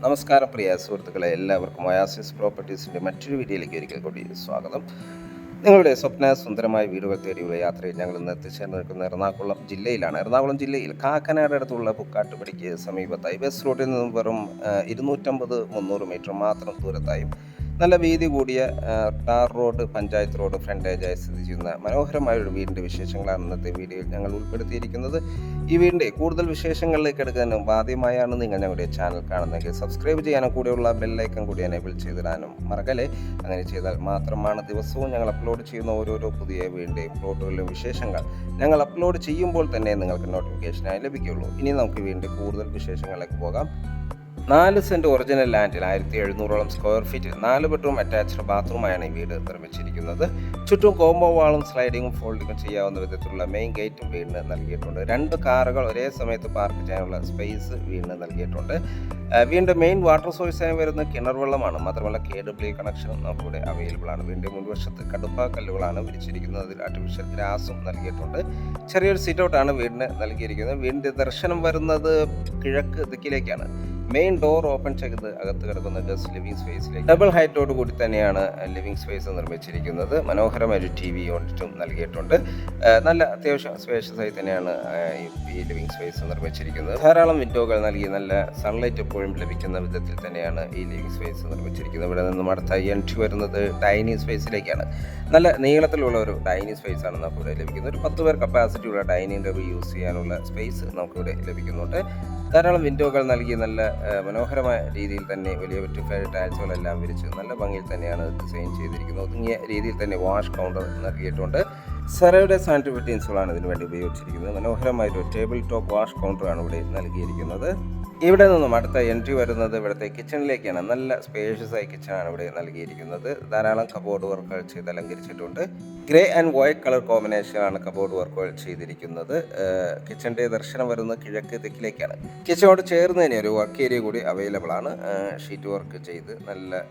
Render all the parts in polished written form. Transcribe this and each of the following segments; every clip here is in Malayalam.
നമസ്കാരം പ്രിയ സുഹൃത്തുക്കളെ, എല്ലാവർക്കും ഒയാസിസ് പ്രോപ്പർട്ടീസിൻ്റെ മറ്റൊരു വീഡിയോയിലേക്ക് ഒരിക്കൽ കൂടി സ്വാഗതം. നിങ്ങളുടെ സ്വപ്ന സുന്ദരമായ വീടുകൾ തേടിയുള്ള യാത്രയിൽ ഞങ്ങൾ ഇന്ന് എത്തിച്ചേർന്ന് നിൽക്കുന്ന എറണാകുളം ജില്ലയിലാണ്. എറണാകുളം ജില്ലയിൽ കാക്കനാട് അടുത്തുള്ള പുക്കാട്ടുപടിക്ക് സമീപത്തായി ബസ് റൂട്ടിൽ നിന്നും വെറും 250-300 മീറ്റർ മാത്രം ദൂരത്തായും നല്ല വീതി കൂടിയ ടാർ റോഡ്, പഞ്ചായത്ത് റോഡ് ഫ്രണ്ടേജായി സ്ഥിതി ചെയ്യുന്ന മനോഹരമായ ഒരു വീടിൻ്റെ വിശേഷങ്ങളാണ് ഇന്നത്തെ വീഡിയോയിൽ ഞങ്ങൾ ഉൾപ്പെടുത്തിയിരിക്കുന്നത്. ഈ വീടിൻ്റെ കൂടുതൽ വിശേഷങ്ങളിലേക്ക് എടുക്കുന്നതിന് മുമ്പ് ആദ്യമായാണ് നിങ്ങൾ ഞങ്ങളുടെ ചാനൽ കാണുന്നതെങ്കിൽ സബ്സ്ക്രൈബ് ചെയ്യാനും കൂടെയുള്ള ബെല്ലൈക്കൺ കൂടി എനേബിൾ ചെയ്തിടാനും മറക്കല്ലേ. അങ്ങനെ ചെയ്താൽ മാത്രമാണ് ദിവസവും ഞങ്ങൾ അപ്ലോഡ് ചെയ്യുന്ന ഓരോരോ പുതിയ വീടിൻ്റെയും പ്ലോട്ടുകളിലും വിശേഷങ്ങൾ ഞങ്ങൾ അപ്ലോഡ് ചെയ്യുമ്പോൾ തന്നെ നിങ്ങൾക്ക് നോട്ടിഫിക്കേഷനായി ലഭിക്കുകയുള്ളൂ. ഇനി നമുക്ക് വീടിൻ്റെ കൂടുതൽ വിശേഷങ്ങളിലേക്ക് പോകാം. 4 സെൻറ്റ് ഒറിജിനൽ ലാൻഡിൽ 1700ഓളം സ്ക്വയർ ഫീറ്റ് 4 ബെഡ്റൂം അറ്റാച്ച്ഡ് ബാത്റൂമായാണ് ഈ വീട് നിർമ്മിച്ചിരിക്കുന്നത്. ചുറ്റും കോമ്പോ വാളും സ്ലൈഡിങ്ങും ഫോൾഡിങ്ങും ചെയ്യാവുന്ന വിധത്തിലുള്ള മെയിൻ ഗേറ്റും വീടിന് നൽകിയിട്ടുണ്ട്. 2 കാറുകൾ ഒരേ സമയത്ത് പാർക്ക് ചെയ്യാനുള്ള സ്പേസ് വീടിന് നൽകിയിട്ടുണ്ട്. വീടിൻ്റെ മെയിൻ വാട്ടർ സോഴ്സായി വരുന്ന കിണർ വെള്ളമാണ്. മാത്രമല്ല KW കണക്ഷനും നമുക്കിവിടെ അവൈലബിൾ ആണ്. വീടിൻ്റെ മുൻവശത്ത് കടുപ്പ കല്ലുകളാണ് വിരിച്ചിരിക്കുന്നത്. അതിൽ ആർട്ടിഫിഷ്യൽ ഗ്രാസും നൽകിയിട്ടുണ്ട്. ചെറിയൊരു സിറ്റൗട്ടാണ് വീടിന് നൽകിയിരിക്കുന്നത്. വീടിൻ്റെ ദർശനം വരുന്നത് കിഴക്ക് ദിക്കിലേക്കാണ്. മെയിൻ ഡോർ ഓപ്പൺ ചെയ്ത് അകത്ത് കിടക്കുന്ന ഗസ്റ്റ് ലിവിംഗ് സ്പേസിലേക്ക് ഡബിൾ ഹൈറ്റോട് കൂടി തന്നെയാണ് ലിവിംഗ് സ്പേസ് നിർമ്മിച്ചിരിക്കുന്നത്. മനോഹരമായ ഒരു TV യൂണിറ്റും നൽകിയിട്ടുണ്ട്. നല്ല അത്യാവശ്യം സ്പേഷ്യസ് ആയി തന്നെയാണ് ഈ ലിവിംഗ് സ്പേസ് നിർമ്മിച്ചിരിക്കുന്നത്. ധാരാളം വിൻഡോകൾ നൽകി നല്ല സൺലൈറ്റ് എപ്പോഴും ലഭിക്കുന്ന വിധത്തിൽ തന്നെയാണ് ഈ ലിവിംഗ് സ്പേസ് നിർമ്മിച്ചിരിക്കുന്നത്. ഇവിടെ നിന്നും അടുത്ത എൻട്രി വരുന്നത് ഡൈനിങ് സ്പേസിലേക്കാണ്. നല്ല നീളത്തിലുള്ള ഒരു ഡൈനിങ് സ്പേസ് ആണ് നമുക്കിവിടെ ലഭിക്കുന്നത്. ഒരു 10 പേർ കപ്പാസിറ്റിയുള്ള ഡൈനിങ് ടേബിൾ യൂസ് ചെയ്യാനുള്ള സ്പേസ് നമുക്കിവിടെ ലഭിക്കുന്നുണ്ട്. ധാരാളം വിൻഡോകൾ നൽകി നല്ല മനോഹരമായ രീതിയിൽ തന്നെ വലിയ വെറ്റിഫൈഡ് ടൈൽസുകളെല്ലാം വിരിച്ച് നല്ല ഭംഗിയിൽ തന്നെയാണ് ഡിസൈൻ ചെയ്തിരിക്കുന്നത്. ഒതുങ്ങിയ രീതിയിൽ തന്നെ വാഷ് കൗണ്ടർ നൽകിയിട്ടുണ്ട്. സെറയുടെ സാനിറ്ററി ഫിറ്റിംഗ്സുകളാണ് ഇതിനു വേണ്ടി ഉപയോഗിച്ചിരിക്കുന്നത്. മനോഹരമായൊരു ടേബിൾ ടോപ്പ് വാഷ് കൗണ്ടറാണ് ഇവിടെ നൽകിയിരിക്കുന്നത്. ഇവിടെ നിന്നും അടുത്ത എൻട്രി വരുന്നത് ഇവിടുത്തെ കിച്ചണിലേക്കാണ്. നല്ല സ്പേഷ്യസ് ആയ കിച്ചണാണ് ഇവിടെ നൽകിയിരിക്കുന്നത്. ധാരാളം കബോർഡ് വർക്കുകൾ ചെയ്ത് അലങ്കരിച്ചിട്ടുണ്ട്. ഗ്രേ ആൻഡ് വൈറ്റ് കളർ കോമ്പിനേഷനാണ് കബോർഡ് വർക്കുകൾ ചെയ്തിരിക്കുന്നത്. കിച്ചണിൻ്റെ ദർശനം വരുന്നത് കിഴക്ക് ദിക്കിലേക്കാണ്. കിച്ചണോട് ചേർന്ന് തന്നെ ഒരു വർക്ക് ഏരിയ കൂടി അവൈലബിൾ ആണ്. ഷീറ്റ് വർക്ക് ചെയ്ത് നല്ല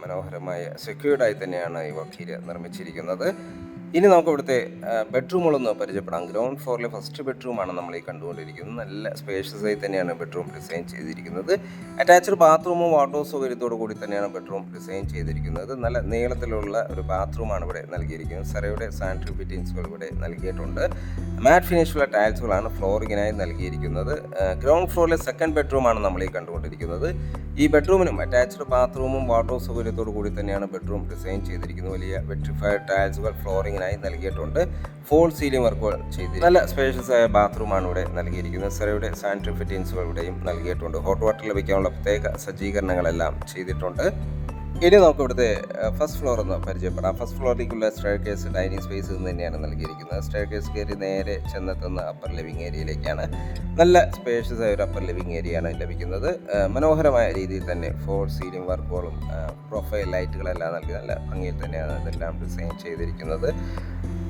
മനോഹരമായ സെക്യൂർഡായി തന്നെയാണ് ഈ വർക്ക് ഏരിയ നിർമ്മിച്ചിരിക്കുന്നത്. ഇനി നമുക്ക് ഇവിടുത്തെ ബെഡ്റൂമുകളൊന്ന് പരിചയപ്പെടാം. ഗ്രൗണ്ട് ഫ്ലോറിലെ ഫസ്റ്റ് ബെഡ്റൂമാണ് നമ്മൾ ഈ കണ്ടുകൊണ്ടിരിക്കുന്നത്. നല്ല സ്പേഷ്യസ് ആയി തന്നെയാണ് ബെഡ്റൂം ഡിസൈൻ ചെയ്തിരിക്കുന്നത്. അറ്റാച്ച്ഡ് ബാത്റൂമും വാട്ടർ സൗകര്യത്തോടു കൂടി തന്നെയാണ് ബെഡ്റൂം ഡിസൈൻ ചെയ്തിരിക്കുന്നത്. നല്ല നീളത്തിലുള്ള ഒരു ബാത്റൂമാണ് ഇവിടെ നൽകിയിരിക്കുന്നത്. സെറയുടെ സാനിറ്ററി ഫിറ്റിംഗ്സുകൾ ഇവിടെ നൽകിയിട്ടുണ്ട്. മാറ്റ് ഫിനിഷുള്ള ടൈൽസുകളാണ് ഫ്ലോറിങ്ങിനായി നൽകിയിരിക്കുന്നത്. ഗ്രൗണ്ട് ഫ്ലോറിലെ സെക്കൻഡ് ബെഡ്റൂമാണ് നമ്മൾ ഈ കണ്ടുകൊണ്ടിരിക്കുന്നത്. ഈ ബെഡ്റൂമിനും അറ്റാച്ച്ഡ് ബാത്റൂമും വാട്ടർ സൗകര്യത്തോടു കൂടി തന്നെയാണ് ബെഡ്റൂം ഡിസൈൻ ചെയ്തിരിക്കുന്നത്. വലിയ വെട്രിഫൈഡ് ടൈൽസുകൾ ഫ്ലോറിങ്ങിനായി നൽകിയിട്ടുണ്ട്. ഫോൾ സീലിംഗ് വർക്കുകൾ ചെയ്ത് നല്ല സ്പേഷ്യസ് ആയ ബാത്റൂമാണ് ഇവിടെ നൽകിയിരിക്കുന്നത്. സെറയുടെ സാനിറ്ററി ഫിറ്റിംഗ്സുകൾ ഇവിടെയും നൽകിയിട്ടുണ്ട്. ഹോട്ട് വാട്ടർ ലഭിക്കാനുള്ള പ്രത്യേക സജ്ജീകരണങ്ങളെല്ലാം ചെയ്തിട്ടുണ്ട്. ഇനി നമുക്ക് ഇവിടുത്തെ ഫസ്റ്റ് ഫ്ലോർ ഒന്ന് പരിചയപ്പെടാം. ഫസ്റ്റ് ഫ്ലോറിലേക്കുള്ള സ്റ്റെയർ കേസ് ഡൈനിങ് സ്പേസ് തന്നെയാണ് നൽകിയിരിക്കുന്നത്. സ്റ്റെയർ കേസ് കയറി നേരെ ചെന്നെത്തുന്ന അപ്പർ ലിവിംഗ് ഏരിയയിലേക്കാണ്. നല്ല സ്പേഷ്യസ് ആയ ഒരു അപ്പർ ലിവിംഗ് ഏരിയയാണ് ലഭിക്കുന്നത്. മനോഹരമായ രീതിയിൽ തന്നെ ഫോൾ സീലിംഗ് വർക്കുകളും പ്രൊഫൈൽ ലൈറ്റുകളെല്ലാം നൽകി നല്ല ഭംഗിയിൽ തന്നെയാണ് ഇതെല്ലാം ഡിസൈൻ ചെയ്തിരിക്കുന്നത്.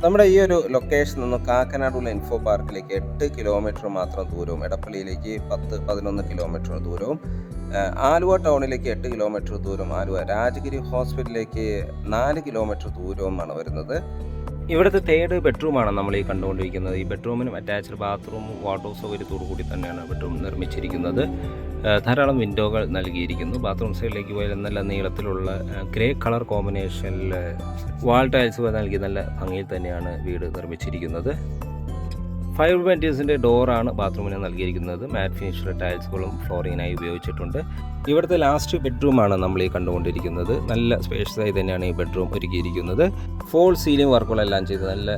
നമ്മുടെ ഈ ഒരു ലൊക്കേഷനിൽ നിന്ന് കാക്കനാടുള്ള ഇൻഫോ പാർക്കിലേക്ക് 8 കിലോമീറ്റർ മാത്രം ദൂരവും, എടപ്പള്ളിയിലേക്ക് 10-11 കിലോമീറ്റർ ദൂരവും, ആലുവ ടൗണിലേക്ക് 8 കിലോമീറ്റർ ദൂരം, ആലുവ രാജഗിരി ഹോസ്പിറ്റലിലേക്ക് 4 കിലോമീറ്റർ ദൂരവുമാണ് വരുന്നത്. ഇവിടുത്തെ തേർഡ് ബെഡ്റൂമാണ് നമ്മൾ ഈ കണ്ടുകൊണ്ടിരിക്കുന്നത്. ഈ ബെഡ്റൂമിനും അറ്റാച്ച്ഡ് ബാത്റൂമും വാട്ടർ സൗകര്യത്തോടു കൂടി തന്നെയാണ് ബെഡ്റൂം നിർമ്മിച്ചിരിക്കുന്നത്. ധാരാളം വിൻഡോകൾ നൽകിയിരിക്കുന്നു. ബാത്റൂം സൈഡിലേക്ക് പോയാൽ നല്ല നീളത്തിലുള്ള ഗ്രേ കളർ കോമ്പിനേഷനിൽ വാൾ ടൈൽസുകൾ നൽകി നല്ല ഭംഗിയിൽ തന്നെയാണ് വീട് നിർമ്മിച്ചിരിക്കുന്നത്. 5 ബെൻറ്റീസിൻ്റെ ഡോറാണ് ബാത്റൂമിന് നൽകിയിരിക്കുന്നത്. മാറ്റ് ഫിനിഷുള്ള ടൈൽസുകളും ഫ്ലോറിങ്ങിനായി ഉപയോഗിച്ചിട്ടുണ്ട്. ഇവിടുത്തെ ലാസ്റ്റ് ബെഡ്റൂമാണ് നമ്മൾ ഈ കണ്ടുകൊണ്ടിരിക്കുന്നത്. നല്ല സ്പേഷ്യസ് ആയി തന്നെയാണ് ഈ ബെഡ്റൂം ഒരുക്കിയിരിക്കുന്നത്. ഫോൾ സീലിംഗ് വർക്കുകളെല്ലാം ചെയ്ത് നല്ല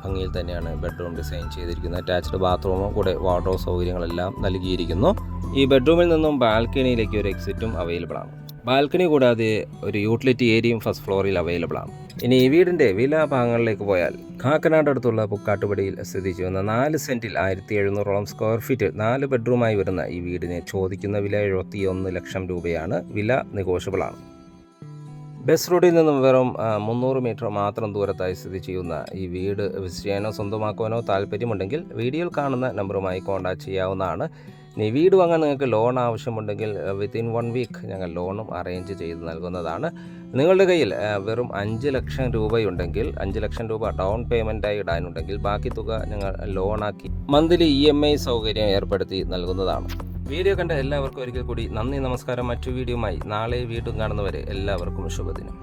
ഭംഗിയിൽ തന്നെയാണ് ബെഡ്റൂം ഡിസൈൻ ചെയ്തിരിക്കുന്നത്. അറ്റാച്ച്ഡ് ബാത്റൂമും കൂടെ വാർഡ്രോബ് സൗകര്യങ്ങളെല്ലാം നൽകിയിരിക്കുന്നു. ഈ ബെഡ്റൂമിൽ നിന്നും ബാൽക്കണിയിലേക്ക് ഒരു എക്സിറ്റും അവൈലബിൾ ആണ്. ബാൽക്കണി കൂടാതെ ഒരു യൂട്ടിലിറ്റി ഏരിയയും ഫസ്റ്റ് ഫ്ലോറിൽ അവൈലബിൾ ആണ്. ഇനി ഈ വീടിൻ്റെ വില ഭാഗങ്ങളിലേക്ക് പോയാൽ കാക്കനാട് അടുത്തുള്ള പുക്കാട്ടുപടിയിൽ സ്ഥിതി ചെയ്യുന്ന 4 സെൻറ്റിൽ 1700ഓളം സ്ക്വയർ ഫീറ്റ് 4 ബെഡ്റൂമായി വരുന്ന ഈ വീടിന് ചോദിക്കുന്ന വില 71 ലക്ഷം രൂപയാണ്. വില നെഗോഷ്യബിൾ ആണ്. ബസ് റൂട്ടിൽ നിന്നും വെറും 300 മീറ്റർ മാത്രം ദൂരത്തായി സ്ഥിതി ചെയ്യുന്ന ഈ വീട് വിസിറ്റ് ചെയ്യാനോ സ്വന്തമാക്കുവാനോ താല്പര്യമുണ്ടെങ്കിൽ വീഡിയോയിൽ കാണുന്ന നമ്പറുമായി കോൺടാക്ട് ചെയ്യാവുന്നതാണ്. ഇനി വീട് വാങ്ങാൻ നിങ്ങൾക്ക് ലോൺ ആവശ്യമുണ്ടെങ്കിൽ വിത്തിൻ 1 വീക്ക് ഞങ്ങൾ ലോണും അറേഞ്ച് ചെയ്ത് നൽകുന്നതാണ്. നിങ്ങളുടെ കയ്യിൽ വെറും 5 ലക്ഷം രൂപയുണ്ടെങ്കിൽ 5 ലക്ഷം രൂപ ഡൗൺ പേയ്മെൻറ്റായി ഇടാനുണ്ടെങ്കിൽ ബാക്കി തുക ഞങ്ങൾ ലോണാക്കി മന്ത്ലി EMI സൗകര്യം ഏർപ്പെടുത്തി നൽകുന്നതാണ്. വീഡിയോ കണ്ട എല്ലാവർക്കും ഒരിക്കൽ കൂടി നന്ദി, നമസ്കാരം. മറ്റു വീഡിയോയുമായി നാളെ വീണ്ടും കാണുന്നവരെ എല്ലാവർക്കും ശുഭദിനം.